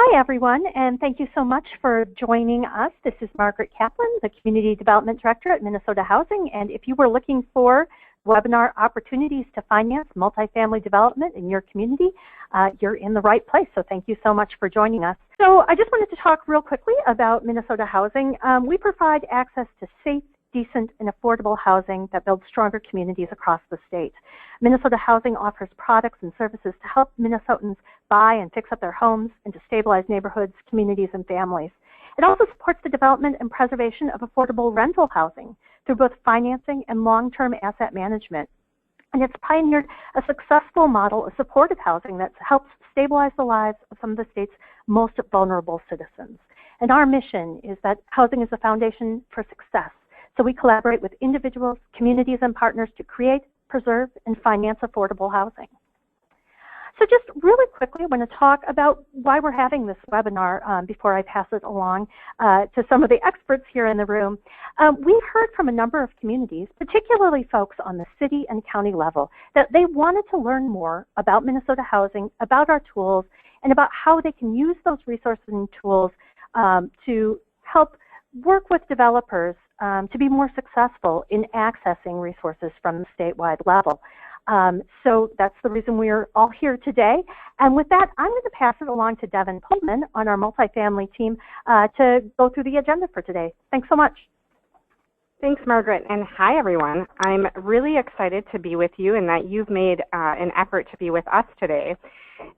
Hi, everyone, and thank you so much for joining us. This is Margaret Kaplan, the Community Development Director at Minnesota Housing, and if you were looking for webinar opportunities to finance multifamily development in your community, you're in the right place, so thank you so much for joining us. So I just wanted to talk real quickly about Minnesota Housing. We provide access to safe, decent, and affordable housing that builds stronger communities across the state. Minnesota Housing offers products and services to help Minnesotans buy and fix up their homes and to stabilize neighborhoods, communities, and families. It also supports the development and preservation of affordable rental housing through both financing and long-term asset management. And it's pioneered a successful model of supportive housing that helps stabilize the lives of some of the state's most vulnerable citizens. And our mission is that housing is the foundation for success. So we collaborate with individuals, communities, and partners to create, preserve, and finance affordable housing. So just really quickly, I want to talk about why we're having this webinar before I pass it along to some of the experts here in the room. We've heard from a number of communities, particularly folks on the city and county level, that they wanted to learn more about Minnesota Housing, about our tools, and about how they can use those resources and tools to help work with developers to be more successful in accessing resources from the statewide level. So that's the reason we're all here today. And with that, I'm going to pass it along to Devin Pullman on our multifamily team to go through the agenda for today. Thanks so much. Thanks, Margaret, and hi, everyone. I'm really excited to be with you and that you've made an effort to be with us today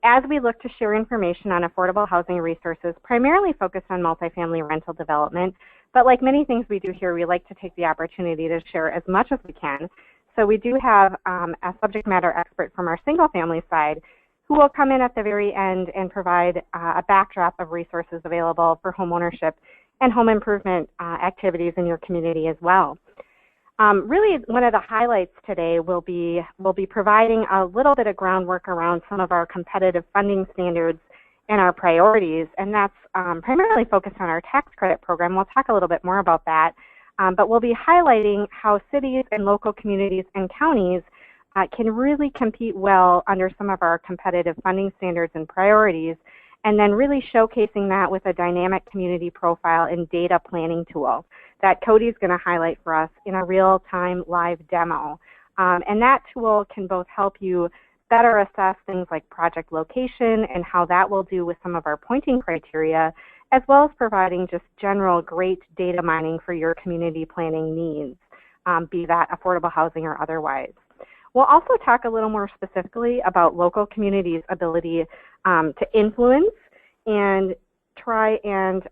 as we look to share information on affordable housing resources primarily focused on multifamily rental development. But like many things we do here, we like to take the opportunity to share as much as we can. So we do have a subject matter expert from our single family side who will come in at the very end and provide a backdrop of resources available for home ownership and home improvement activities in your community as well. Really, one of the highlights today will be providing a little bit of groundwork around some of our competitive funding standards and our priorities, and that's primarily focused on our tax credit program. We'll talk a little bit more about that, but we'll be highlighting how cities and local communities and counties can really compete well under some of our competitive funding standards and priorities, and then really showcasing that with a dynamic community profile and data planning tool that Cody's going to highlight for us in a real-time live demo. And that tool can both help you better assess things like project location and how that will do with some of our pointing criteria, as well as providing just general great data mining for your community planning needs, be that affordable housing or otherwise. We'll also talk a little more specifically about local communities' ability to influence and try and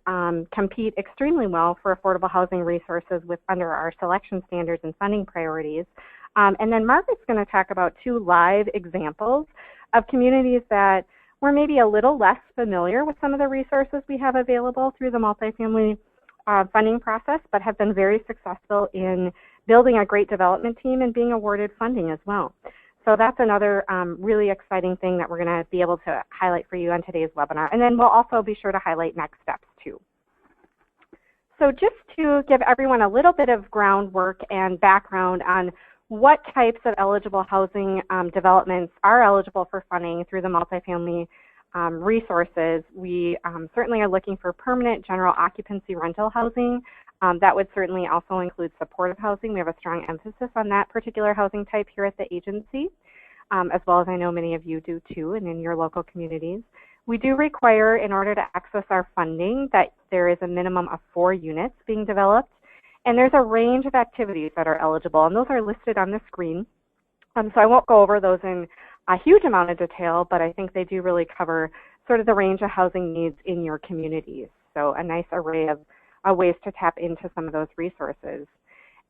compete extremely well for affordable housing resources under our selection standards and funding priorities. And then Margaret's going to talk about two live examples of communities that were maybe a little less familiar with some of the resources we have available through the multifamily funding process, but have been very successful in building a great development team and being awarded funding as well. So that's another really exciting thing that we're going to be able to highlight for you on today's webinar. And then we'll also be sure to highlight next steps too. So just to give everyone a little bit of groundwork and background on what types of eligible housing developments are eligible for funding through the multifamily resources, we certainly are looking for permanent general occupancy rental housing. That would certainly also include supportive housing. We have a strong emphasis on that particular housing type here at the agency, as well as I know many of you do too and in your local communities. We do require, in order to access our funding, that there is a minimum of 4 units being developed. And there's a range of activities that are eligible, and those are listed on the screen. So I won't go over those in a huge amount of detail, but I think they do really cover sort of the range of housing needs in your communities. So a nice array of ways to tap into some of those resources.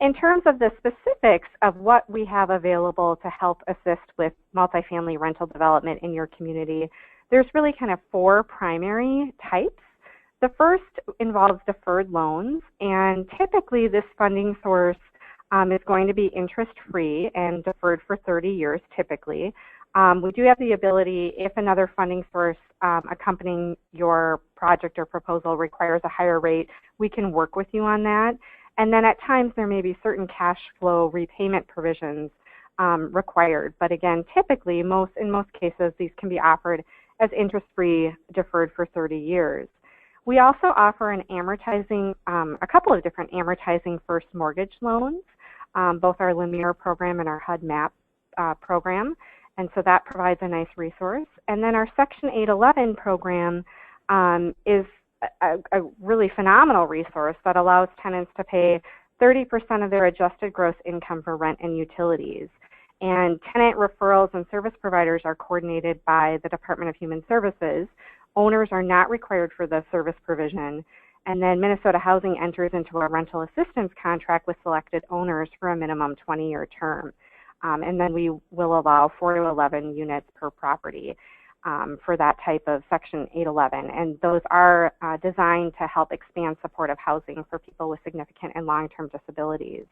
In terms of the specifics of what we have available to help assist with multifamily rental development in your community, there's really kind of 4 primary types. The first involves deferred loans, and typically this funding source is going to be interest-free and deferred for 30 years typically. We do have the ability, if another funding source accompanying your project or proposal requires a higher rate, we can work with you on that. And then at times there may be certain cash flow repayment provisions required. But again, typically, in most cases, these can be offered as interest-free deferred for 30 years. We also offer an amortizing, a couple of different amortizing first mortgage loans, both our Lumiere program and our HUD MAP program, and so that provides a nice resource. And then our Section 811 program is a really phenomenal resource that allows tenants to pay 30% of their adjusted gross income for rent and utilities. And tenant referrals and service providers are coordinated by the Department of Human Services. Owners are not required for the service provision. And then Minnesota Housing enters into a rental assistance contract with selected owners for a minimum 20-year term. And then we will allow 4 to 11 units per property for that type of Section 811. And those are designed to help expand supportive housing for people with significant and long-term disabilities.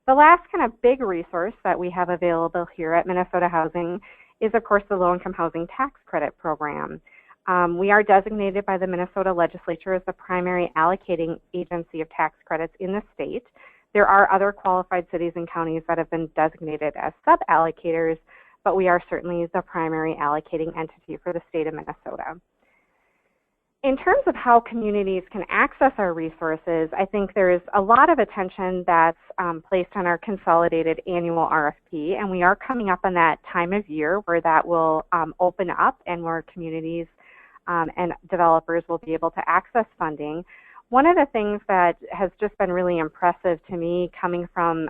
The last kind of big resource that we have available here at Minnesota Housing is, of course, the Low-Income Housing Tax Credit Program. We are designated by the Minnesota legislature as the primary allocating agency of tax credits in the state. There are other qualified cities and counties that have been designated as sub-allocators, but we are certainly the primary allocating entity for the state of Minnesota. In terms of how communities can access our resources, I think there is a lot of attention that's placed on our consolidated annual RFP, and we are coming up on that time of year where that will open up and where communities and developers will be able to access funding. One of the things that has just been really impressive to me coming from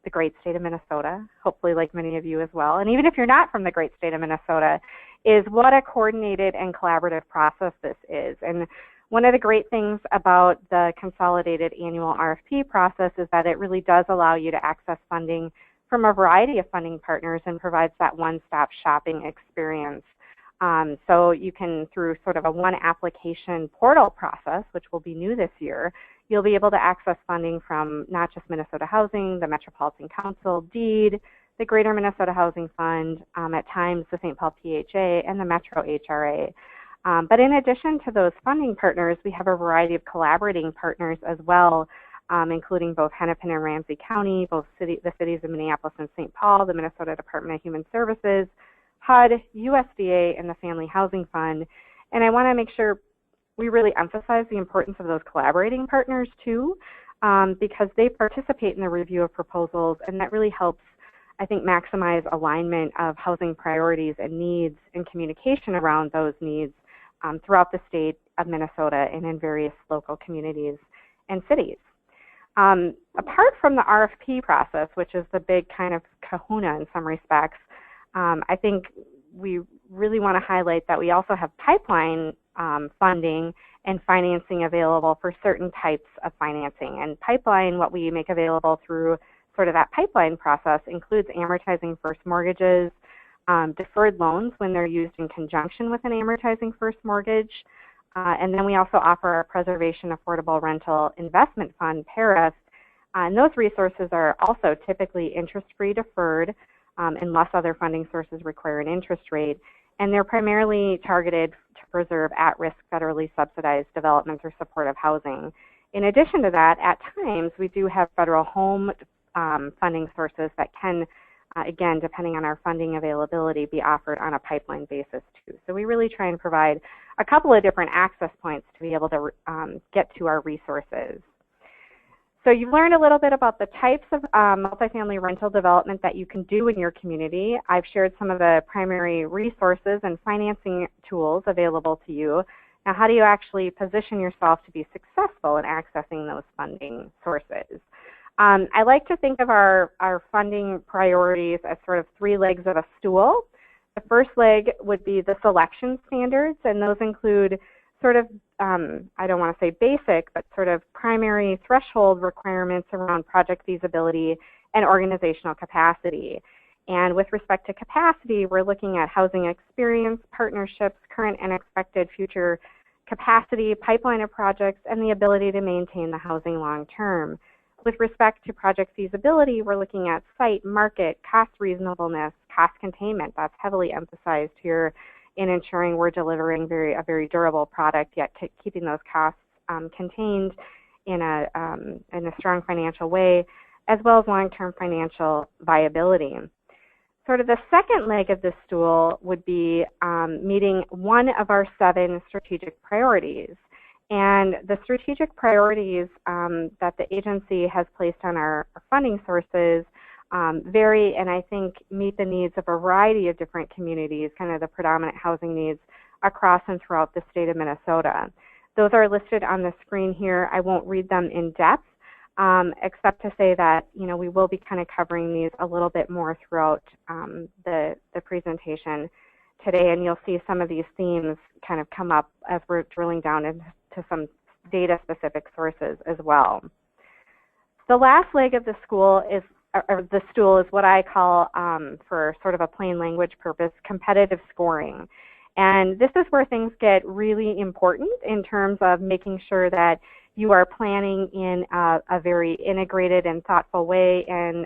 the great state of Minnesota, hopefully like many of you as well, and even if you're not from the great state of Minnesota, is what a coordinated and collaborative process this is. And one of the great things about the consolidated annual RFP process is that it really does allow you to access funding from a variety of funding partners and provides that one-stop shopping experience. So you can, through sort of a one application portal process, which will be new this year, you'll be able to access funding from not just Minnesota Housing, the Metropolitan Council, DEED, the Greater Minnesota Housing Fund, at times the St. Paul PHA, and the Metro HRA. But in addition to those funding partners, we have a variety of collaborating partners as well, including both Hennepin and Ramsey County, the cities of Minneapolis and St. Paul, the Minnesota Department of Human Services, HUD, USDA, and the Family Housing Fund. And I want to make sure we really emphasize the importance of those collaborating partners too, because they participate in the review of proposals, and that really helps, I think, maximize alignment of housing priorities and needs and communication around those needs throughout the state of Minnesota and in various local communities and cities. Apart from the RFP process, which is the big kind of kahuna in some respects, I think we really want to highlight that we also have pipeline funding and financing available for certain types of financing. And pipeline, what we make available through sort of that pipeline process, includes amortizing first mortgages, deferred loans when they're used in conjunction with an amortizing first mortgage, and then we also offer our Preservation Affordable Rental Investment Fund, PARIF, and those resources are also typically interest-free deferred, unless other funding sources require an interest rate, and they're primarily targeted to preserve at-risk federally subsidized developments or supportive housing. In addition to that, at times we do have federal home funding sources that can, again, depending on our funding availability, be offered on a pipeline basis too. So we really try and provide a couple of different access points to be able to get to our resources. So you've learned a little bit about the types of multifamily rental development that you can do in your community. I've shared some of the primary resources and financing tools available to you. Now, how do you actually position yourself to be successful in accessing those funding sources? I like to think of our funding priorities as sort of 3 legs of a stool. The first leg would be the selection standards, and those include sort of, I don't want to say basic, but sort of primary threshold requirements around project feasibility and organizational capacity. And with respect to capacity, we're looking at housing experience, partnerships, current and expected future capacity, pipeline of projects, and the ability to maintain the housing long term. With respect to project feasibility, we're looking at site, market, cost reasonableness, cost containment. That's heavily emphasized here in ensuring we're delivering a very durable product, yet keeping those costs contained in a strong financial way, as well as long-term financial viability. Sort of the second leg of the stool would be meeting one of our 7 strategic priorities. And the strategic priorities that the agency has placed on our funding sources vary and I think meet the needs of a variety of different communities, kind of the predominant housing needs across and throughout the state of Minnesota. Those are listed on the screen here. I won't read them in depth, except to say that we will be kind of covering these a little bit more throughout the presentation today, and you'll see some of these themes kind of come up as we're drilling down into some data-specific sources as well. The last leg of the stool is what I call, for sort of a plain language purpose, competitive scoring. And this is where things get really important in terms of making sure that you are planning in a very integrated and thoughtful way and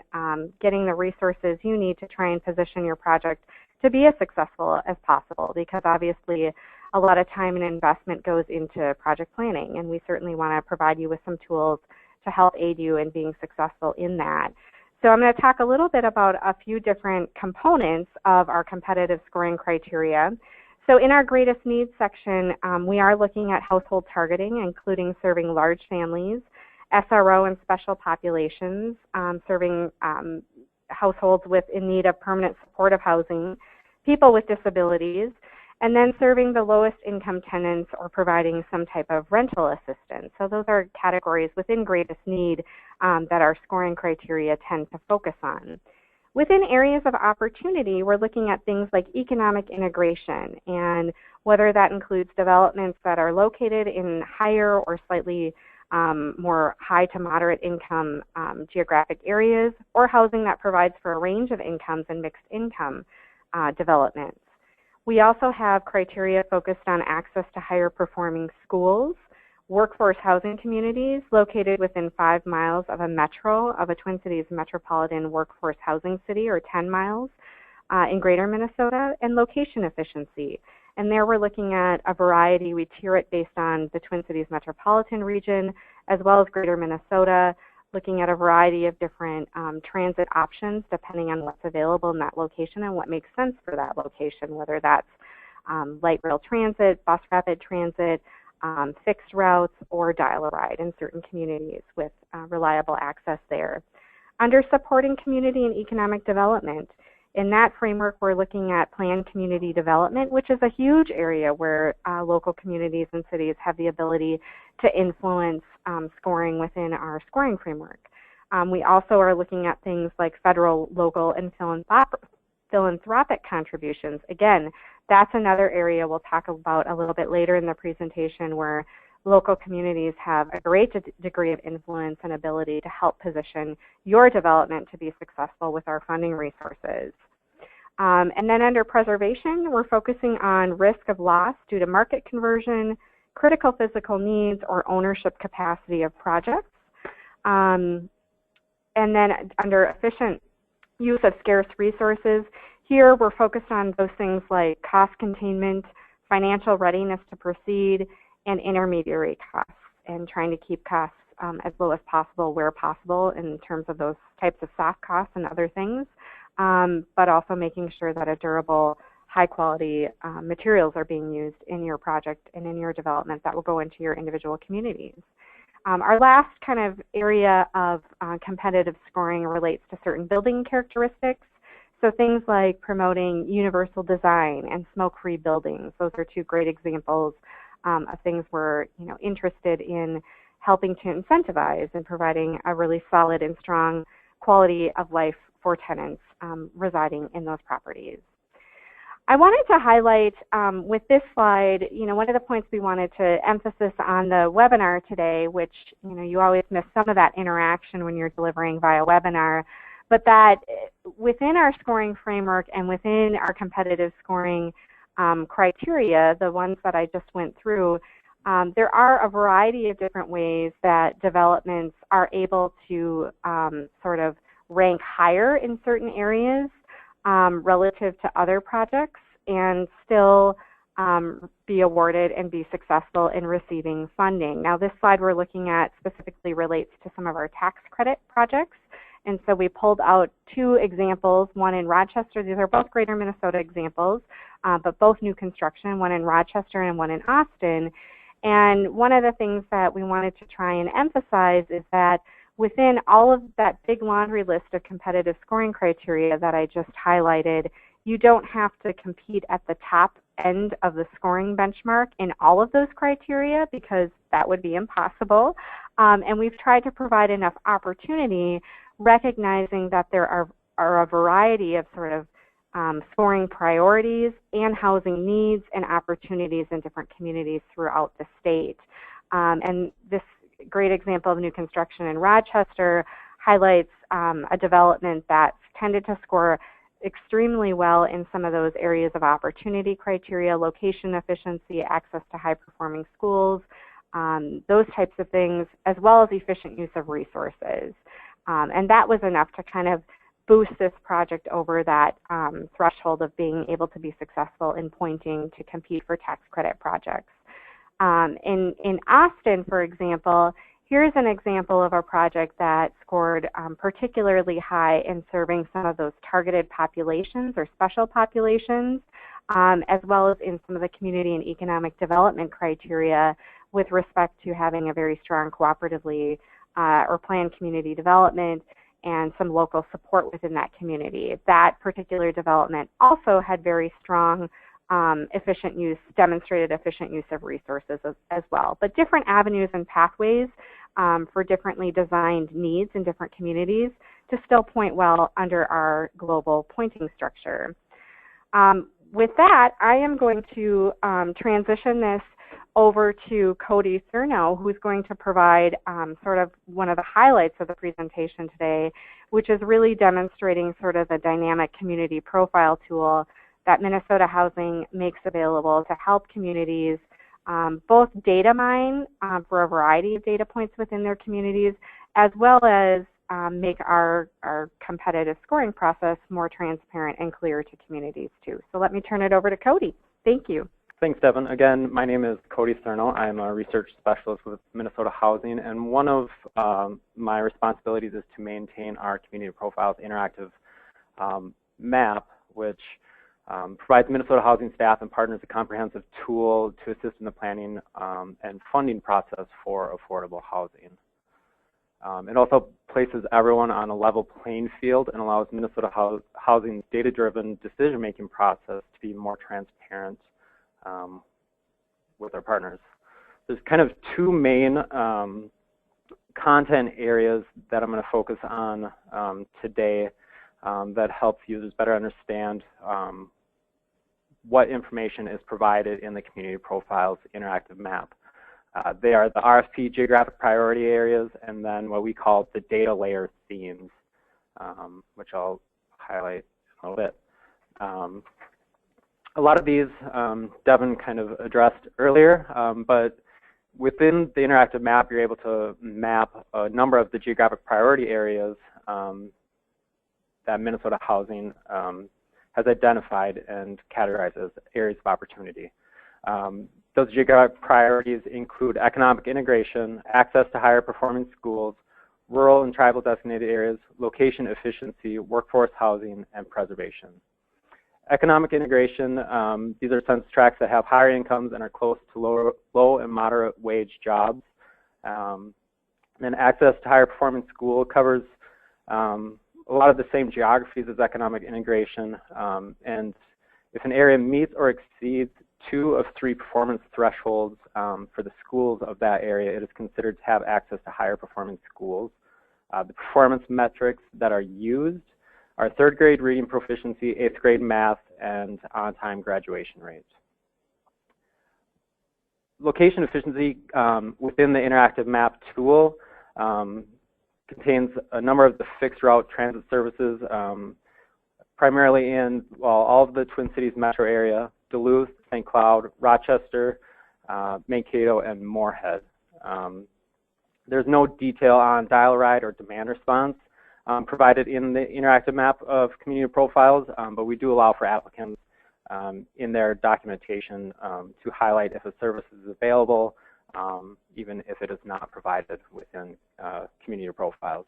getting the resources you need to try and position your project to be as successful as possible, because obviously a lot of time and investment goes into project planning, and we certainly want to provide you with some tools to help aid you in being successful in that. So I'm going to talk a little bit about a few different components of our competitive scoring criteria. So in our greatest needs section, we are looking at household targeting, including serving large families, SRO and special populations, serving households in need of permanent supportive housing, people with disabilities, and then serving the lowest income tenants or providing some type of rental assistance. So those are categories within greatest need that our scoring criteria tend to focus on. Within areas of opportunity, we're looking at things like economic integration, and whether that includes developments that are located in higher or slightly more high to moderate income geographic areas, or housing that provides for a range of incomes and mixed income developments. We also have criteria focused on access to higher performing schools, workforce housing communities located within 5 miles of a Twin Cities metropolitan workforce housing city, or 10 miles in greater Minnesota, and location efficiency. And there we're looking at a variety. We tier it based on the Twin Cities metropolitan region as well as greater Minnesota, looking at a variety of different transit options depending on what's available in that location and what makes sense for that location, whether that's light rail transit, bus rapid transit, fixed routes, or dial-a-ride in certain communities with reliable access there. Under supporting community and economic development, in that framework we're looking at planned community development, which is a huge area where local communities and cities have the ability to influence scoring within our scoring framework. We also are looking at things like federal, local, and philanthropic contributions. Again, that's another area we'll talk about a little bit later in the presentation, where local communities have a great degree of influence and ability to help position your development to be successful with our funding resources. And then under preservation, we're focusing on risk of loss due to market conversion, critical physical needs, or ownership capacity of projects. And then under efficient use of scarce resources, here we're focused on those things like cost containment, financial readiness to proceed, and intermediary costs, and trying to keep costs as low as possible where possible in terms of those types of soft costs and other things, but also making sure that a durable, high-quality materials are being used in your project and in your development that will go into your individual communities. Our last kind of area of competitive scoring relates to certain building characteristics. So things like promoting universal design and smoke-free buildings. Those are 2 great examples of things we're interested in helping to incentivize and providing a really solid and strong quality of life for tenants residing in those properties. I wanted to highlight with this slide, one of the points we wanted to emphasize on the webinar today, which you always miss some of that interaction when you're delivering via webinar, but that within our scoring framework and within our competitive scoring criteria, the ones that I just went through, there are a variety of different ways that developments are able to sort of rank higher in certain areas relative to other projects and still be awarded and be successful in receiving funding. Now this slide we're looking at specifically relates to some of our tax credit projects, And so we pulled out two examples, one in Rochester. These are both Greater Minnesota examples, but both new construction, one in Rochester and one in Austin. And one of the things that we wanted to try and emphasize is that within all of that big laundry list of competitive scoring criteria that I just highlighted, you don't have to compete at the top end of the scoring benchmark in all of those criteria because that would be impossible. And we've tried to provide enough opportunity, recognizing that there are a variety of sort of scoring priorities and housing needs and opportunities in different communities throughout the state. And this great example of new construction in Rochester highlights a development that tended to score extremely well in some of those areas of opportunity criteria, location efficiency, access to high-performing schools, those types of things, as well as efficient use of resources. And that was enough to kind of boost this project over that threshold of being able to be successful in pointing to compete for tax credit projects. In Austin, for example, here's an example of a project that scored particularly high in serving some of those targeted populations or special populations, as well as in some of the community and economic development criteria with respect to having a very strong cooperatively or planned community development and some local support within that community. That particular development also had very strong demonstrated efficient use of resources as well. But different avenues and pathways for differently designed needs in different communities to still point well under our global pointing structure. With that, I am going to transition this over to Cody Cerno, who's going to provide sort of one of the highlights of the presentation today, which is really demonstrating sort of the dynamic community profile tool that Minnesota Housing makes available to help communities both data mine for a variety of data points within their communities, as well as make our competitive scoring process more transparent and clear to communities too. So let me turn it over to Cody. Thank you. Thanks, Devin. Again, my name is Cody Cerno. I'm a research specialist with Minnesota Housing, and one of my responsibilities is to maintain our community profiles interactive map, which provides Minnesota Housing staff and partners a comprehensive tool to assist in the planning and funding process for affordable housing. It also places everyone on a level playing field and allows Minnesota Housing's data-driven decision-making process to be more transparent with our partners. There's kind of two main content areas that I'm going to focus on today that helps users better understand what information is provided in the Community Profiles interactive map. They are the RFP geographic priority areas and then what we call the data layer themes, which I'll highlight in a little bit. A lot of these Devin kind of addressed earlier, but within the interactive map, you're able to map a number of the geographic priority areas that Minnesota Housing has identified and categorized as areas of opportunity. Those geographic priorities include economic integration, access to higher performing schools, rural and tribal designated areas, location efficiency, workforce housing, and preservation. Economic integration, these are census tracts that have higher incomes and are close to low and moderate wage jobs. And access to higher performing school covers a lot of the same geographies as economic integration. And if an area meets or exceeds 2 of 3 performance thresholds for the schools of that area, it is considered to have access to higher performing schools. The performance metrics that are used are 3rd grade reading proficiency, 8th grade math, and on-time graduation rates. Location efficiency within the interactive map tool contains a number of the fixed route transit services, primarily in all of the Twin Cities metro area, Duluth, St. Cloud, Rochester, Mankato, and Moorhead. There's no detail on dial-a-ride or demand response provided in the interactive map of community profiles, but we do allow for applicants in their documentation to highlight if a service is available, even if it is not provided within community profiles.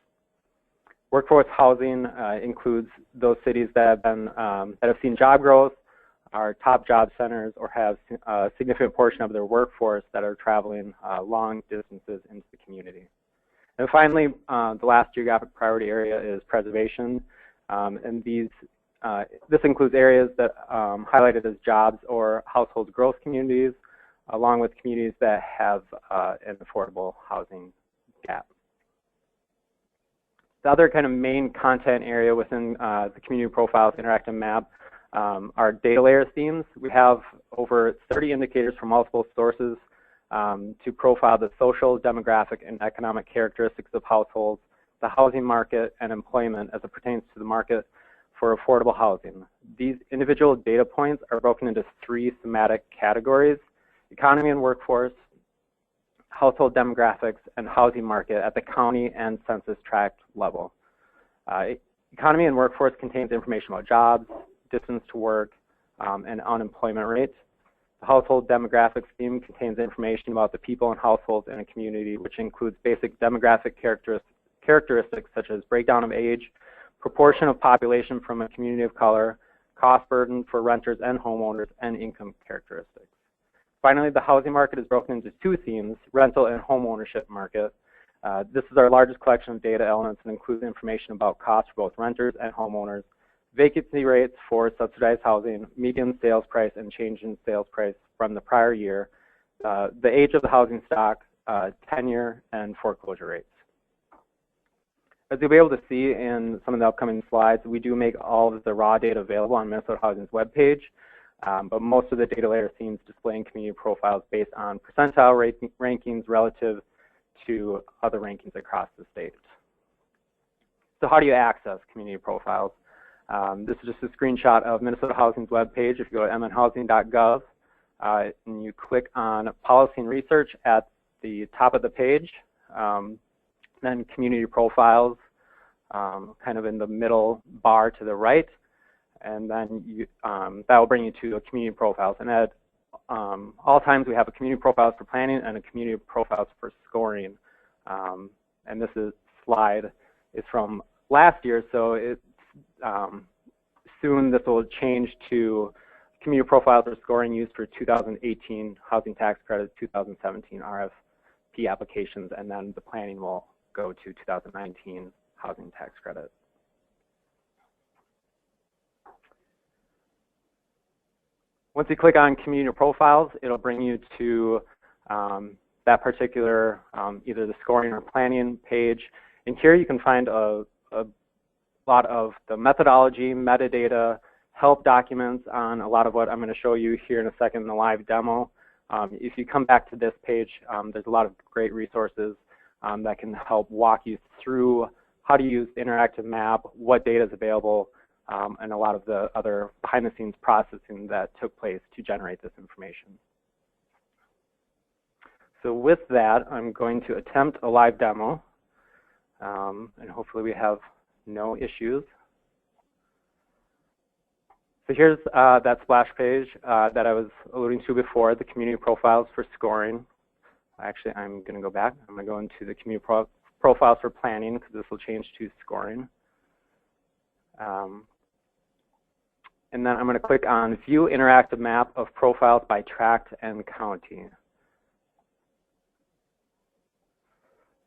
Workforce housing includes those cities that have seen job growth, are top job centers, or have a significant portion of their workforce that are traveling long distances into the community. And finally, the last geographic priority area is preservation, and this includes areas that highlighted as jobs or household growth communities, along with communities that have an affordable housing gap. The other kind of main content area within the Community Profiles interactive map are data layer themes. We have over 30 indicators from multiple sources to profile the social, demographic, and economic characteristics of households, the housing market, and employment as it pertains to the market for affordable housing. These individual data points are broken into 3 thematic categories: economy and workforce, household demographics, and housing market at the county and census tract level. Economy and workforce contains information about jobs, distance to work, and unemployment rates. The household demographics theme contains information about the people and households in a community, which includes basic demographic characteristics such as breakdown of age, proportion of population from a community of color, cost burden for renters and homeowners, and income characteristics. Finally, the housing market is broken into 2 themes: rental and home ownership market. This is our largest collection of data elements and includes information about costs for both renters and homeowners, vacancy rates for subsidized housing, median sales price, and change in sales price from the prior year, the age of the housing stock, tenure, and foreclosure rates. As you'll be able to see in some of the upcoming slides, we do make all of the raw data available on Minnesota Housing's webpage, but most of the data layer themes displaying community profiles based on percentile rankings relative to other rankings across the state. So how do you access community profiles? This is just a screenshot of Minnesota Housing's webpage. If you go to mnhousing.gov and you click on Policy and Research at the top of the page, then Community Profiles kind of in the middle bar to the right, and then that will bring you to a Community Profiles. And at all times we have a Community Profiles for planning and a Community Profiles for scoring. And this slide is from last year, so it's soon this will change to Community Profiles for scoring used for 2018 housing tax credit, 2017 RFP applications, and then the planning will go to 2019 housing tax credit. Once you click on Community Profiles, it'll bring you to that particular either the scoring or planning page. And here you can find a lot of the methodology, metadata, help documents on a lot of what I'm going to show you here in a second in the live demo. If you come back to this page, there's a lot of great resources that can help walk you through how to use the interactive map, what data is available, and a lot of the other behind-the-scenes processing that took place to generate this information. So with that, I'm going to attempt a live demo, and hopefully we have no issues. So here's that splash page that I was alluding to before, the community profiles for scoring. Actually, I'm going to go back. I'm going to go into the community profiles for planning because this will change to scoring. And then I'm going to click on View Interactive Map of Profiles by Tract and County.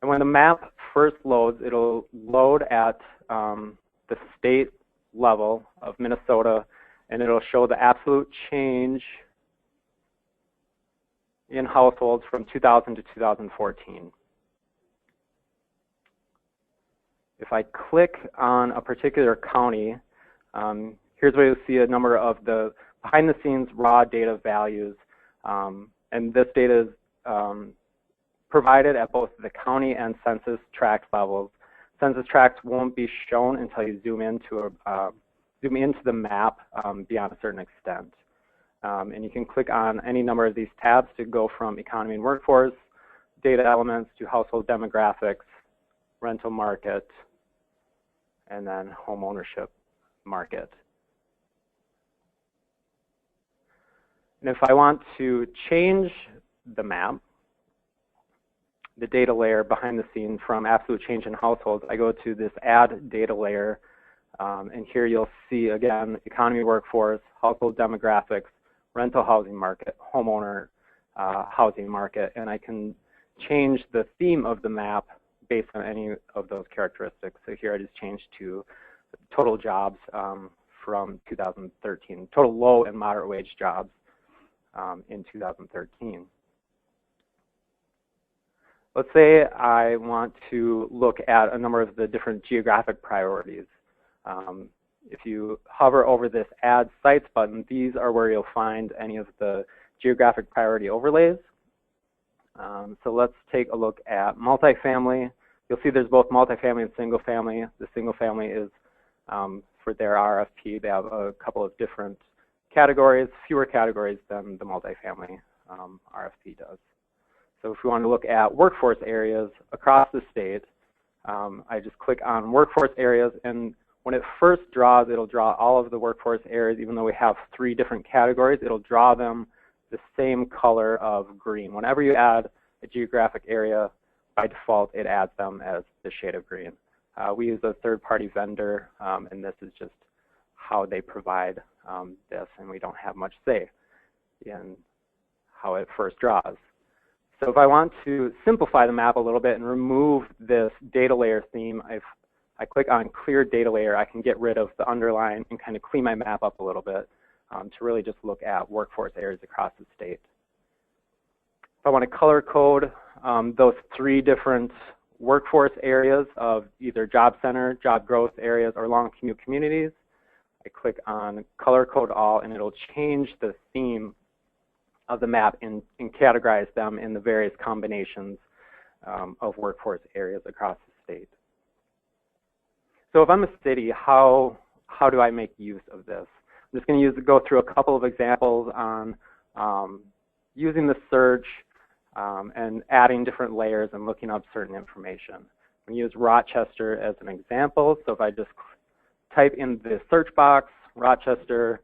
And when the map first loads, it'll load at the state level of Minnesota, and it'll show the absolute change in households from 2000 to 2014. If I click on a particular county, here's where you'll see a number of the behind-the-scenes raw data values. And this data is provided at both the county and census tract levels. Census tracts won't be shown until you zoom into the map beyond a certain extent. And you can click on any number of these tabs to go from economy and workforce, data elements, to household demographics, rental market, and then home ownership market. And if I want to change the map, the data layer behind the scenes from absolute change in households, I go to this add data layer, and here you'll see again economy, workforce, household demographics, rental housing market, homeowner housing market, and I can change the theme of the map based on any of those characteristics. So here I just changed to total jobs from 2013, total low and moderate wage jobs in 2013. Let's say I want to look at a number of the different geographic priorities. If you hover over this Add Sites button, these are where you'll find any of the geographic priority overlays. So let's take a look at multifamily. You'll see there's both multifamily and single family. The single family is for their RFP. They have a couple of different categories, fewer categories than the multifamily RFP does. So if we want to look at workforce areas across the state, I just click on workforce areas, and when it first draws, it'll draw all of the workforce areas. Even though we have 3 different categories, it'll draw them the same color of green. Whenever you add a geographic area, by default, it adds them as the shade of green. We use a third-party vendor, and this is just how they provide this, and we don't have much say in how it first draws. So if I want to simplify the map a little bit and remove this data layer theme, I click on Clear Data Layer. I can get rid of the underline and kind of clean my map up a little bit to really just look at workforce areas across the state. If I want to color code those 3 different workforce areas of either job center, job growth areas, or long commute communities, I click on Color Code All, and it'll change the theme of the map and categorize them in the various combinations of workforce areas across the state. So if I'm a city, how do I make use of this? I'm just going to go through a couple of examples on using the search and adding different layers and looking up certain information. I'm going to use Rochester as an example. So if I just type in the search box, Rochester,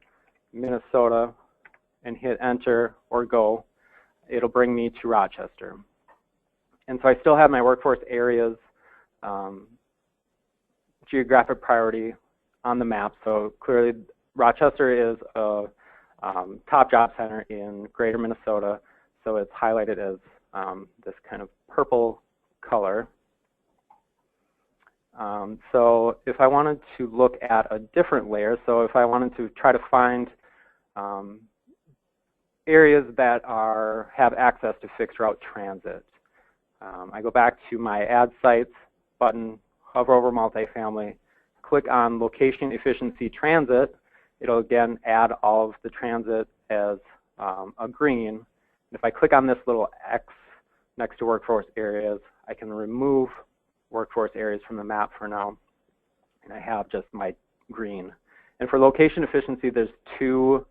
Minnesota, and hit enter or go, it'll bring me to Rochester. And so I still have my workforce areas geographic priority on the map. So clearly Rochester is a top job center in greater Minnesota, so it's highlighted as this kind of purple color. So if I wanted to look at a different layer, so if I wanted to try to find areas that have access to fixed route transit, I go back to my Add Sites button, hover over multifamily, click on Location Efficiency Transit. It'll again add all of the transit as a green. And if I click on this little X next to workforce areas, I can remove workforce areas from the map for now, and I have just my green. And for location efficiency, there's 2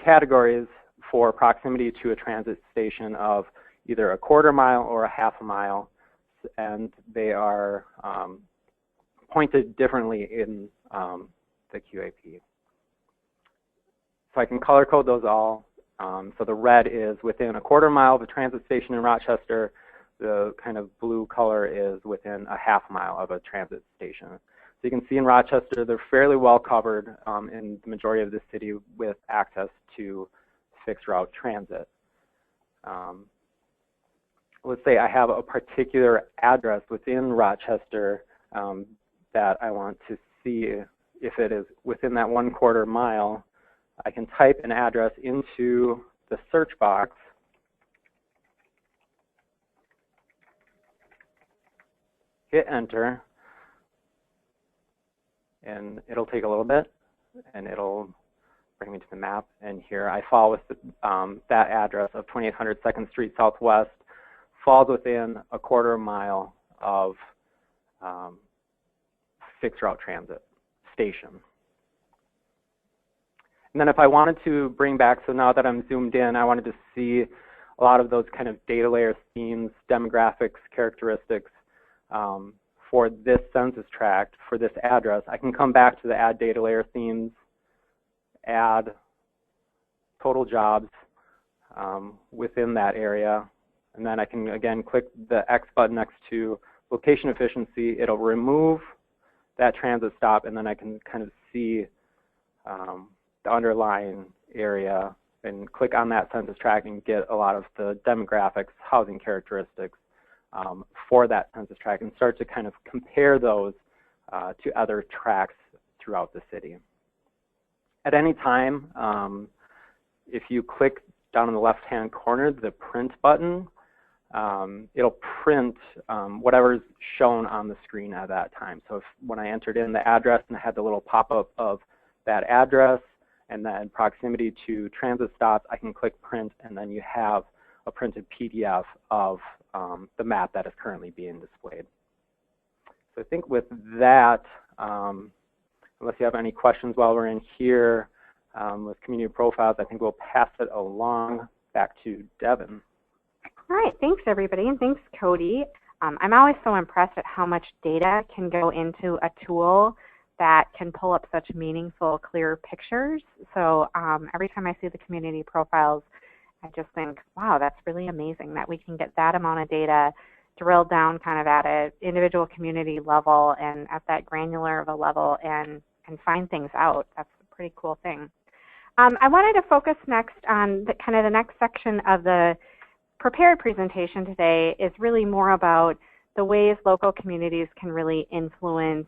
categories for proximity to a transit station of either a quarter mile or a half a mile, and they are pointed differently in the QAP. So I can color code those all. So the red is within a quarter mile of a transit station in Rochester. The kind of blue color is within a half mile of a transit station. So you can see in Rochester, they're fairly well covered in the majority of the city with access to fixed route transit. Let's say I have a particular address within Rochester that I want to see if it is within that 1/4 mile. I can type an address into the search box, hit enter, and it'll take a little bit, and it'll bring me to the map. And here I fall with that address of 2800 2nd Street Southwest, falls within a 1/4 mile of fixed route transit station. And then if I wanted to bring back, so now that I'm zoomed in, I wanted to see a lot of those kind of data layer themes, demographics, characteristics for this census tract, for this address. I can come back to the add data layer themes, add total jobs within that area, And then I can, again, click the X button next to location efficiency. It'll remove that transit stop, and then I can kind of see the underlying area and click on that census tract and get a lot of the demographics, housing characteristics for that census tract, and start to kind of compare those to other tracts throughout the city. At any time, if you click down in the left-hand corner, the print button, it'll print whatever's shown on the screen at that time. So when I entered in the address and I had the little pop-up of that address and then proximity to transit stops, I can click print, and then you have a printed PDF of the map that is currently being displayed. So I think with that, unless you have any questions while we're in here with community profiles, I think we'll pass it along back to Devin. All right, thanks everybody, and thanks Cody. I'm always so impressed at how much data can go into a tool that can pull up such meaningful, clear pictures. So every time I see the community profiles, I just think, wow, that's really amazing that we can get that amount of data drilled down kind of at an individual community level and at that granular of a level and find things out. That's a pretty cool thing. I wanted to focus next on the next section of the prepared presentation today is really more about the ways local communities can really influence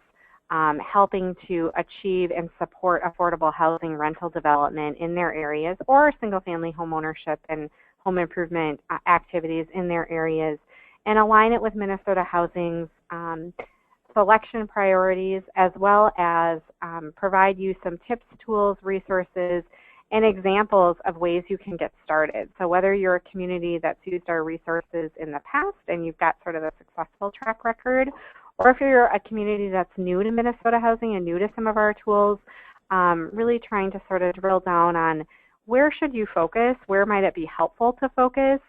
helping to achieve and support affordable housing rental development in their areas, or single-family home ownership and home improvement activities in their areas, and align it with Minnesota Housing's selection priorities, as well as provide you some tips, tools, resources, and examples of ways you can get started. So whether you're a community that's used our resources in the past and you've got sort of a successful track record, or if you're a community that's new to Minnesota Housing and new to some of our tools, really trying to sort of drill down on where should you focus, where might it be helpful to focus,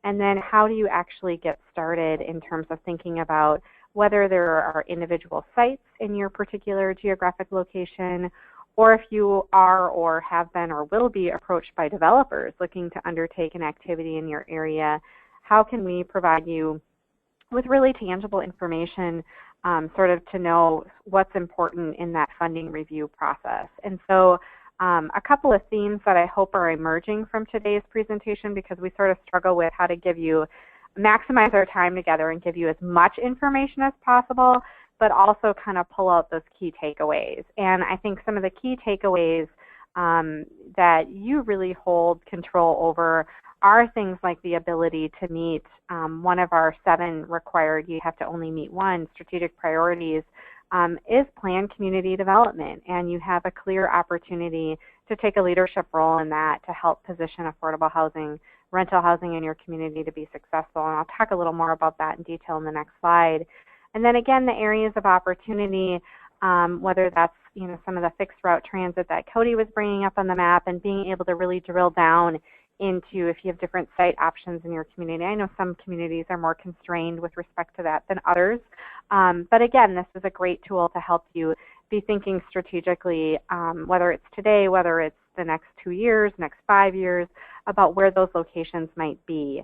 and then how do you actually get started in terms of thinking about whether there are individual sites in your particular geographic location, or if you are or have been or will be approached by developers looking to undertake an activity in your area, how can we provide you with really tangible information sort of to know what's important in that funding review process. And so a couple of themes that I hope are emerging from today's presentation, because we sort of struggle with how to maximize our time together and give you as much information as possible, but also kind of pull out those key takeaways. And I think some of the key takeaways that you really hold control over are things like the ability to meet one of our 7 required, you have to only meet 1, strategic priorities, is planned community development. And you have a clear opportunity to take a leadership role in that to help position affordable housing, rental housing in your community to be successful. And I'll talk a little more about that in detail in the next slide. And then again, the areas of opportunity, whether that's some of the fixed route transit that Cody was bringing up on the map, and being able to really drill down into if you have different site options in your community. I know some communities are more constrained with respect to that than others. But again, this is a great tool to help you be thinking strategically, whether it's today, whether it's the next 2 years, next 5 years, about where those locations might be.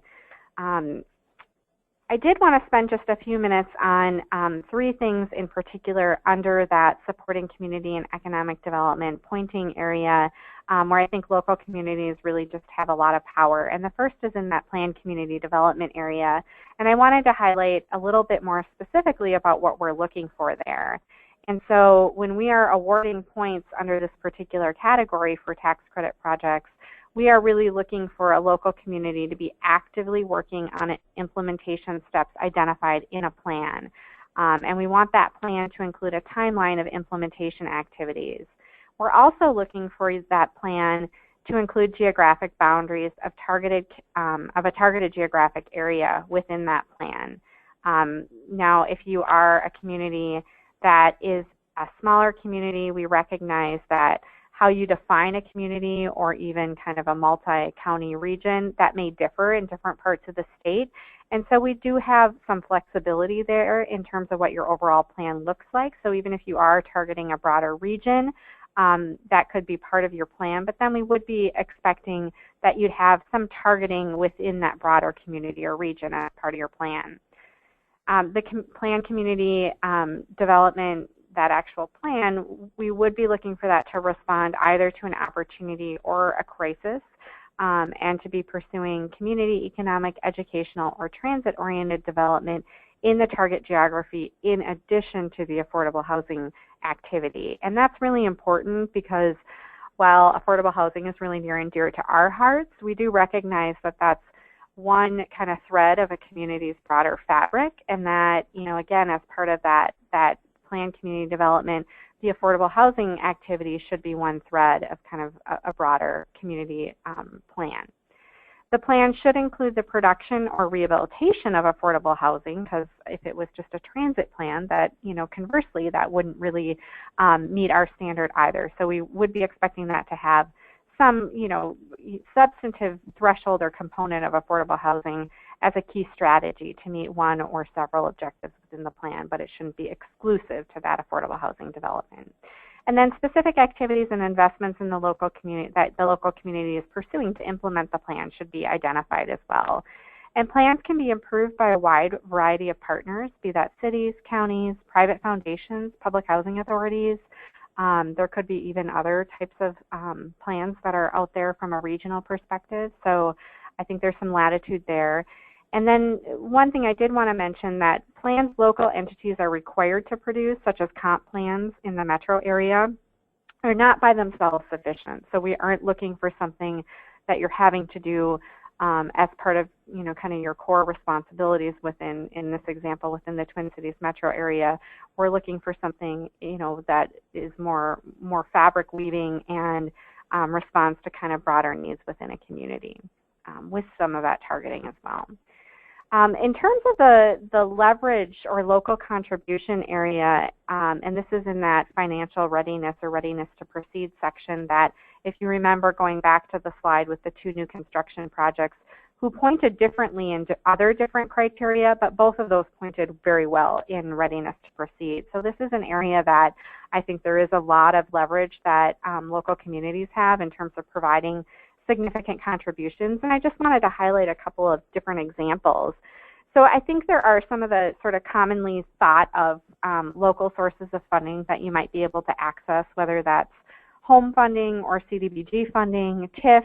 I did want to spend just a few minutes on 3 things in particular under that supporting community and economic development pointing area, where I think local communities really just have a lot of power. And the first is in that planned community development area. And I wanted to highlight a little bit more specifically about what we're looking for there. And so when we are awarding points under this particular category for tax credit projects, we are really looking for a local community to be actively working on implementation steps identified in a plan. And we want that plan to include a timeline of implementation activities. We're also looking for that plan to include geographic boundaries of a targeted geographic area within that plan. Now, if you are a community that is a smaller community, we recognize that how you define a community or even kind of a multi-county region, that may differ in different parts of the state. And so we do have some flexibility there in terms of what your overall plan looks like. So even if you are targeting a broader region, that could be part of your plan, but then we would be expecting that you'd have some targeting within that broader community or region as part of your plan. The plan community development, that actual plan, we would be looking for that to respond either to an opportunity or a crisis, and to be pursuing community, economic, educational, or transit-oriented development in the target geography in addition to the affordable housing activity. And that's really important because while affordable housing is really near and dear to our hearts, we do recognize that that's one kind of thread of a community's broader fabric, and that, you know, again, as part of that planned community development, the affordable housing activity should be one thread of kind of a broader community plan. The plan should include the production or rehabilitation of affordable housing, because if it was just a transit plan, that, you know, conversely, that wouldn't really meet our standard either. So we would be expecting that to have some, you know, substantive threshold or component of affordable housing as a key strategy to meet one or several objectives within the plan, but it shouldn't be exclusive to that affordable housing development. And then specific activities and investments in the local community that the local community is pursuing to implement the plan should be identified as well. And plans can be improved by a wide variety of partners, be that cities, counties, private foundations, public housing authorities. There could be even other types of plans that are out there from a regional perspective. So I think there's some latitude there. And then one thing I did want to mention, that plans local entities are required to produce, such as comp plans in the metro area, are not by themselves sufficient. So we aren't looking for something that you're having to do as part of, you know, kind of your core responsibilities within, in this example, within the Twin Cities metro area. We're looking for something, you know, that is more fabric weaving and responds to kind of broader needs within a community, with some of that targeting as well. In terms of the leverage or local contribution area, and this is in that financial readiness or readiness to proceed section, that if you remember going back to the slide with the 2 new construction projects, who pointed differently into other different criteria, but both of those pointed very well in readiness to proceed. So this is an area that I think there is a lot of leverage that local communities have in terms of providing significant contributions, and I just wanted to highlight a couple of different examples. So I think there are some of the sort of commonly thought of local sources of funding that you might be able to access, whether that's home funding or CDBG funding, TIF,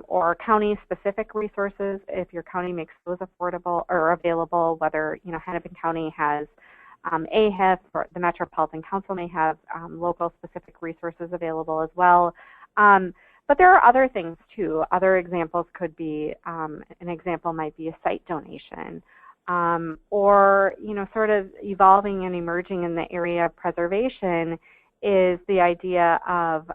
or county-specific resources if your county makes those affordable or available, whether, you know, Hennepin County has AHIF, or the Metropolitan Council may have local specific resources available as well. But there are other things too. Other examples could be, an example might be a site donation, or, you know, sort of evolving and emerging in the area of preservation is the idea of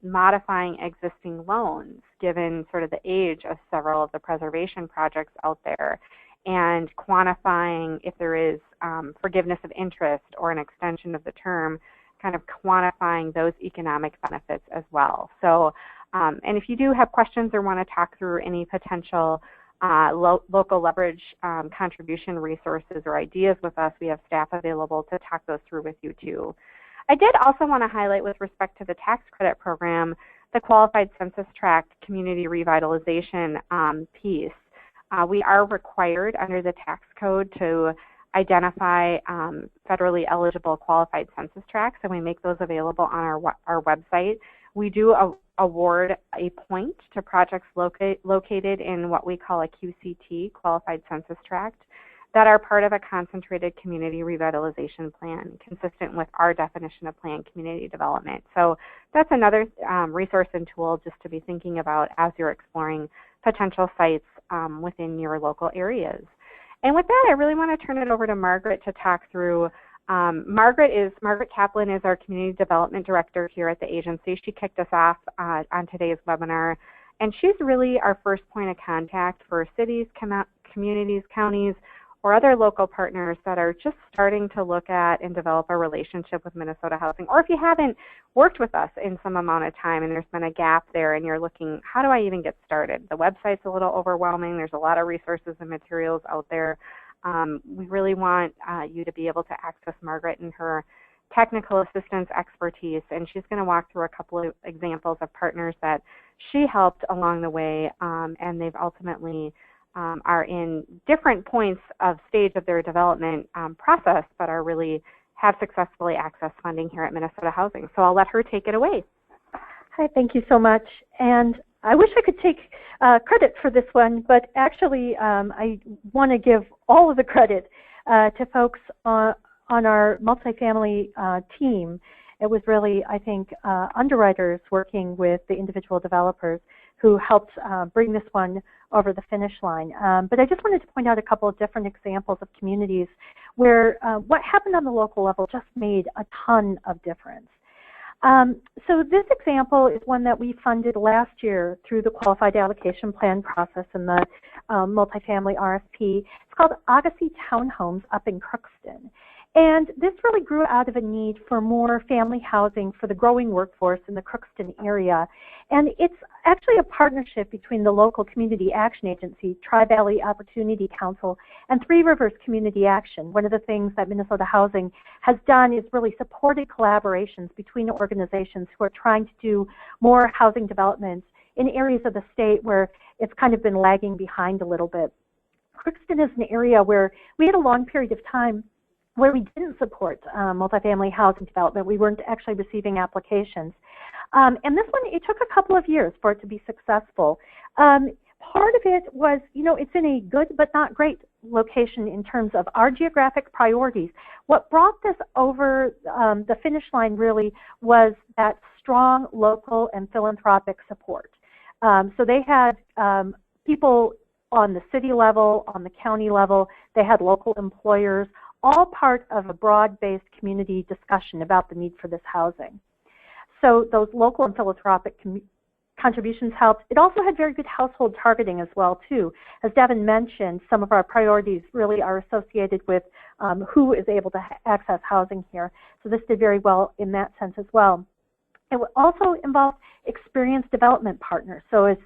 modifying existing loans, given sort of the age of several of the preservation projects out there, and quantifying if there is forgiveness of interest or an extension of the term, kind of quantifying those economic benefits as well. So, and if you do have questions or want to talk through any potential local leverage contribution resources or ideas with us, we have staff available to talk those through with you too. I did also want to highlight, with respect to the tax credit program, the qualified census tract community revitalization piece. We are required under the tax code to identify federally eligible qualified census tracts, and we make those available on our website. We do award a point to projects located in what we call a QCT, qualified census tract, that are part of a concentrated community revitalization plan, consistent with our definition of planned community development. So that's another resource and tool just to be thinking about as you're exploring potential sites within your local areas. And with that, I really want to turn it over to Margaret to talk through. Margaret Kaplan is our Community Development Director here at the agency. She kicked us off on today's webinar, and she's really our first point of contact for cities, communities, counties, or other local partners that are just starting to look at and develop a relationship with Minnesota Housing. Or if you haven't worked with us in some amount of time and there's been a gap there and you're looking, how do I even get started? The website's a little overwhelming. There's a lot of resources and materials out there. We really want you to be able to access Margaret and her technical assistance expertise, and she's going to walk through a couple of examples of partners that she helped along the way, and they've ultimately are in different points of stage of their development process, but are really have successfully accessed funding here at Minnesota Housing. So I'll let her take it away. Hi, thank you so much. And I wish I could take credit for this one, but actually I want to give all of the credit to folks on our multifamily team. It was really, I think, underwriters working with the individual developers who helped bring this one over the finish line. But I just wanted to point out a couple of different examples of communities where what happened on the local level just made a ton of difference. So this example is one that we funded last year through the Qualified Allocation Plan process in the Multifamily RFP. It's called Agassiz Townhomes up in Crookston. And this really grew out of a need for more family housing for the growing workforce in the Crookston area. And it's actually a partnership between the local community action agency, Tri-Valley Opportunity Council, and Three Rivers Community Action. One of the things that Minnesota Housing has done is really supported collaborations between organizations who are trying to do more housing developments in areas of the state where it's kind of been lagging behind a little bit. Crookston is an area where we had a long period of time where we didn't support multifamily housing development. We weren't actually receiving applications. And this one, it took a couple of years for it to be successful. Part of it was, you know, it's in a good but not great location in terms of our geographic priorities. What brought this over the finish line really was that strong local and philanthropic support. So they had people on the city level, on the county level, they had local employers, all part of a broad-based community discussion about the need for this housing. So those local and philanthropic contributions helped. It also had very good household targeting as well, too. As Devin mentioned, some of our priorities really are associated with who is able to access housing here. So this did very well in that sense as well. It also involved experienced development partners. So as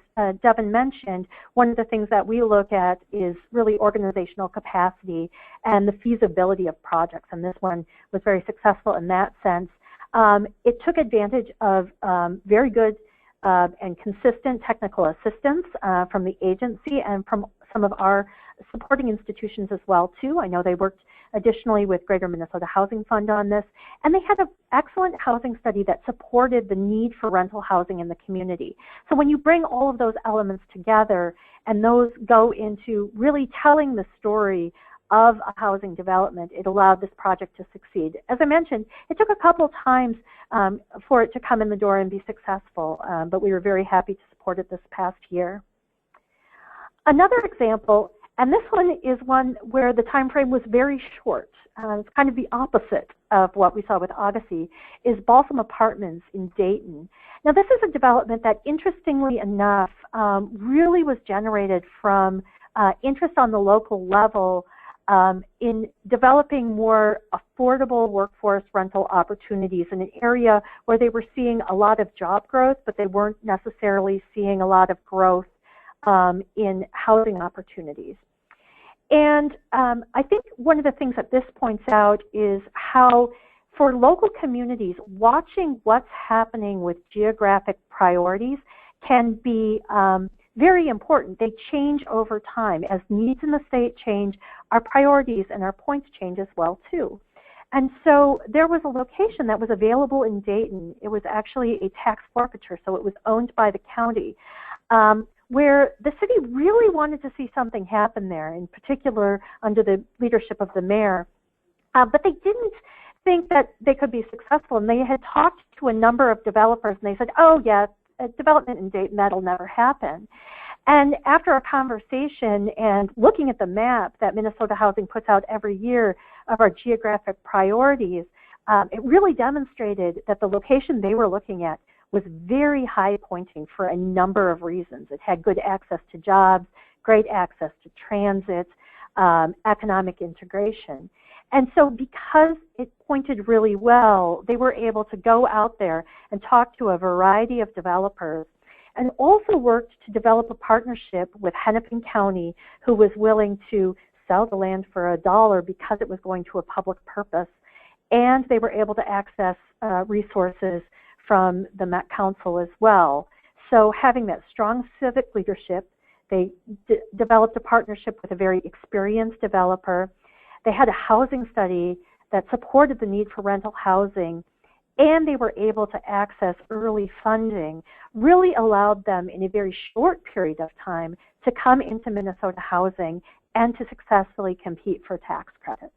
Devin mentioned, one of the things that we look at is really organizational capacity and the feasibility of projects, and this one was very successful in that sense. It took advantage of very good and consistent technical assistance from the agency and from some of our supporting institutions as well, too. I know they worked additionally with Greater Minnesota Housing Fund on this, and they had an excellent housing study that supported the need for rental housing in the community. So when you bring all of those elements together and those go into really telling the story of a housing development, it allowed this project to succeed. As I mentioned, it took a couple times for it to come in the door and be successful, but we were very happy to support it this past year. Another example, and this one is one where the time frame was very short. It's kind of the opposite of what we saw with Agassiz, is Balsam Apartments in Dayton. Now this is a development that, interestingly enough, really was generated from interest on the local level in developing more affordable workforce rental opportunities in an area where they were seeing a lot of job growth, but they weren't necessarily seeing a lot of growth in housing opportunities. And I think one of the things that this points out is how, for local communities, watching what's happening with geographic priorities can be very important. They change over time. As needs in the state change, our priorities and our points change as well, too. And so there was a location that was available in Dayton. It was actually a tax forfeiture, so it was owned by the county, where the city really wanted to see something happen there, in particular under the leadership of the mayor. But they didn't think that they could be successful, and they had talked to a number of developers, and they said, oh, yeah, development in Dayton, that'll never happen. And after a conversation and looking at the map that Minnesota Housing puts out every year of our geographic priorities, it really demonstrated that the location they were looking at was very high pointing for a number of reasons. It had good access to jobs, great access to transit, economic integration. And so because it pointed really well, they were able to go out there and talk to a variety of developers, and also worked to develop a partnership with Hennepin County, who was willing to sell the land for $1 because it was going to a public purpose. and they were able to access resources from the Met Council as well. So having that strong civic leadership, they developed a partnership with a very experienced developer. They had a housing study that supported the need for rental housing, and they were able to access early funding, really allowed them in a very short period of time to come into Minnesota housing and to successfully compete for tax credits.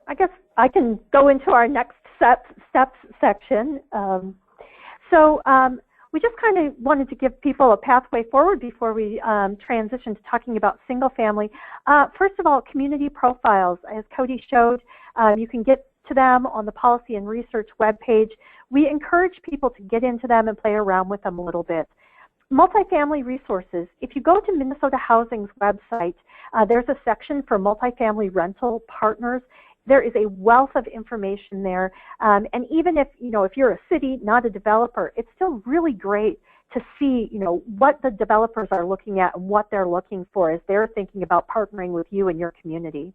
I guess I can go into our next steps section. We just kind of wanted to give people a pathway forward before we transition to talking about single family. First of all, community profiles. As Cody showed, you can get to them on the Policy and Research webpage. We encourage people to get into them and play around with them a little bit. Multifamily resources. If you go to Minnesota Housing's website, there's a section for multifamily rental partners. There is a wealth of information there, and even if you're a city, not a developer, it's still really great to see what the developers are looking at and what they're looking for as they're thinking about partnering with you and your community.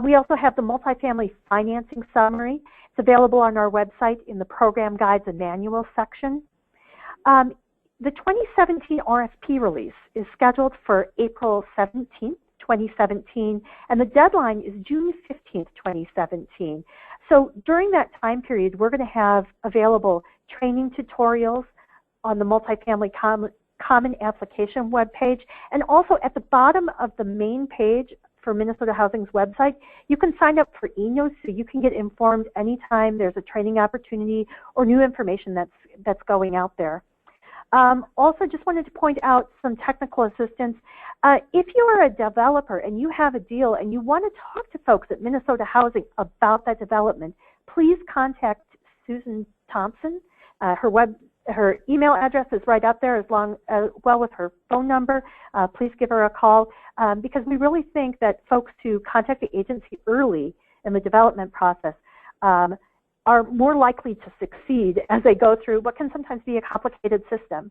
We also have the multifamily financing summary. It's available on our website in the program guides and manuals section. The 2017 RFP release is scheduled for April 17th. 2017, and the deadline is June 15th, 2017. So during that time period, we're going to have available training tutorials on the multifamily common application webpage, and also at the bottom of the main page for Minnesota Housing's website, you can sign up for e-notes so you can get informed anytime there's a training opportunity or new information that's going out there. Also, just wanted to point out some technical assistance. If you are a developer and you have a deal and you want to talk to folks at Minnesota Housing about that development, please contact Susan Thompson. Her email address is right up there, as well with her phone number. Please give her a call because we really think that folks who contact the agency early in the development process are more likely to succeed as they go through what can sometimes be a complicated system.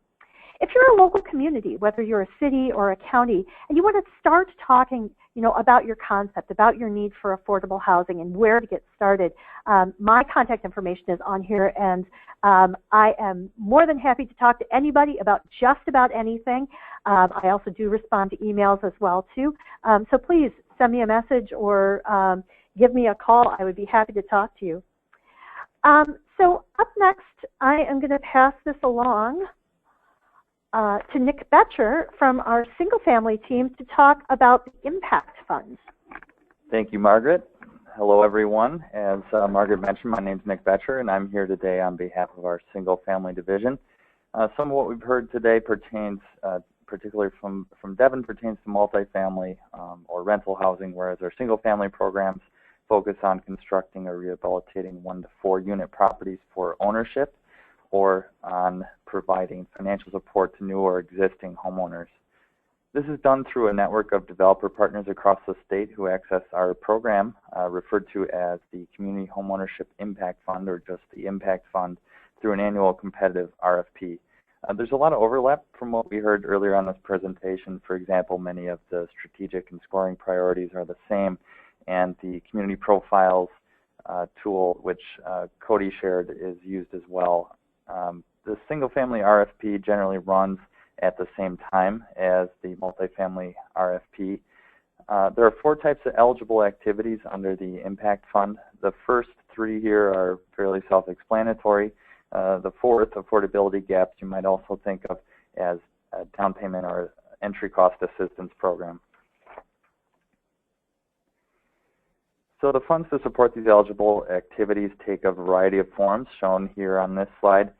If you're a local community, whether you're a city or a county, and you want to start talking, about your concept, about your need for affordable housing and where to get started, my contact information is on here, and I am more than happy to talk to anybody about just about anything. I also do respond to emails as well, too. So please send me a message or give me a call. I would be happy to talk to you. So up next, I am going to pass this along to Nick Betcher from our single family team to talk about the impact funds. Thank you, Margaret. Hello, everyone. As Margaret mentioned, my name is Nick Betcher, and I'm here today on behalf of our single family division. Some of what we've heard today pertains, particularly from Devin, pertains to multifamily or rental housing, whereas our single family programs focus on constructing or rehabilitating 1 to 4 unit properties for ownership or on providing financial support to new or existing homeowners. This is done through a network of developer partners across the state who access our program, referred to as the Community Homeownership Impact Fund, or just the Impact Fund, through an annual competitive RFP. There's a lot of overlap from what we heard earlier on this presentation. For example, many of the strategic and scoring priorities are the same, and the community profiles tool, which Cody shared, is used as well. The single-family RFP generally runs at the same time as the multifamily RFP. There are 4 types of eligible activities under the Impact Fund. The first 3 here are fairly self-explanatory. The 4th, affordability gaps, you might also think of as a down payment or entry cost assistance program. So the funds to support these eligible activities take a variety of forms, shown here on this slide.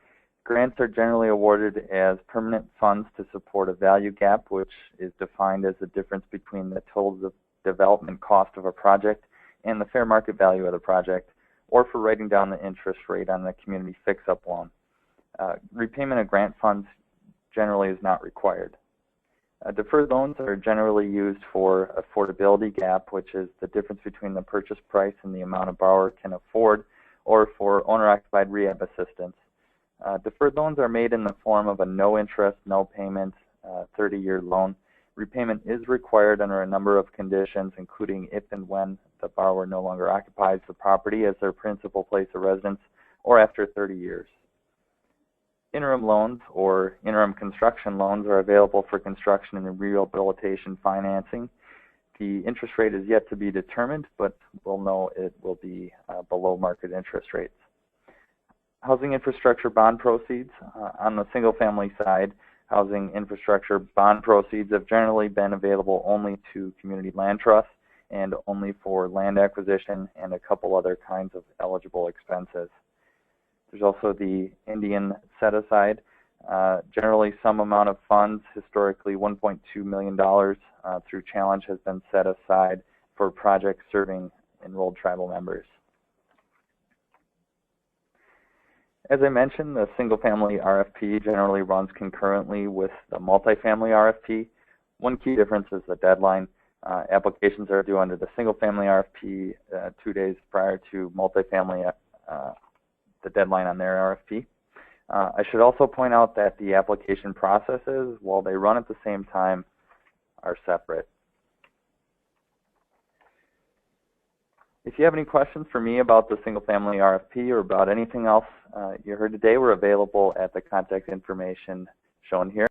Grants are generally awarded as permanent funds to support a value gap, which is defined as the difference between the total development cost of a project and the fair market value of the project, or for writing down the interest rate on the community fix-up loan. Repayment of grant funds generally is not required. Deferred loans are generally used for affordability gap, which is the difference between the purchase price and the amount a borrower can afford, or for owner-occupied rehab assistance. Deferred loans are made in the form of a no interest, no payment, 30-year loan. Repayment is required under a number of conditions, including if and when the borrower no longer occupies the property as their principal place of residence or after 30 years. Interim loans or interim construction loans are available for construction and rehabilitation financing. The interest rate is yet to be determined, but we'll know it will be below market interest rates. Housing infrastructure bond proceeds. On the single family side, housing infrastructure bond proceeds have generally been available only to community land trusts and only for land acquisition and a couple other kinds of eligible expenses. There's also the Indian set-aside. Generally, some amount of funds, historically $1.2 million through challenge, has been set aside for projects serving enrolled tribal members. As I mentioned, the single-family RFP generally runs concurrently with the multifamily RFP. One key difference is the deadline. Applications are due under the single-family RFP 2 days prior to multifamily, the deadline on their RFP. I should also point out that the application processes, while they run at the same time, are separate. If you have any questions for me about the single-family RFP or about anything else you heard today, we're available at the contact information shown here.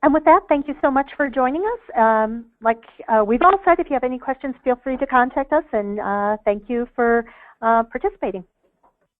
And with that, thank you so much for joining us. Like we've all said, if you have any questions, feel free to contact us, and thank you for participating.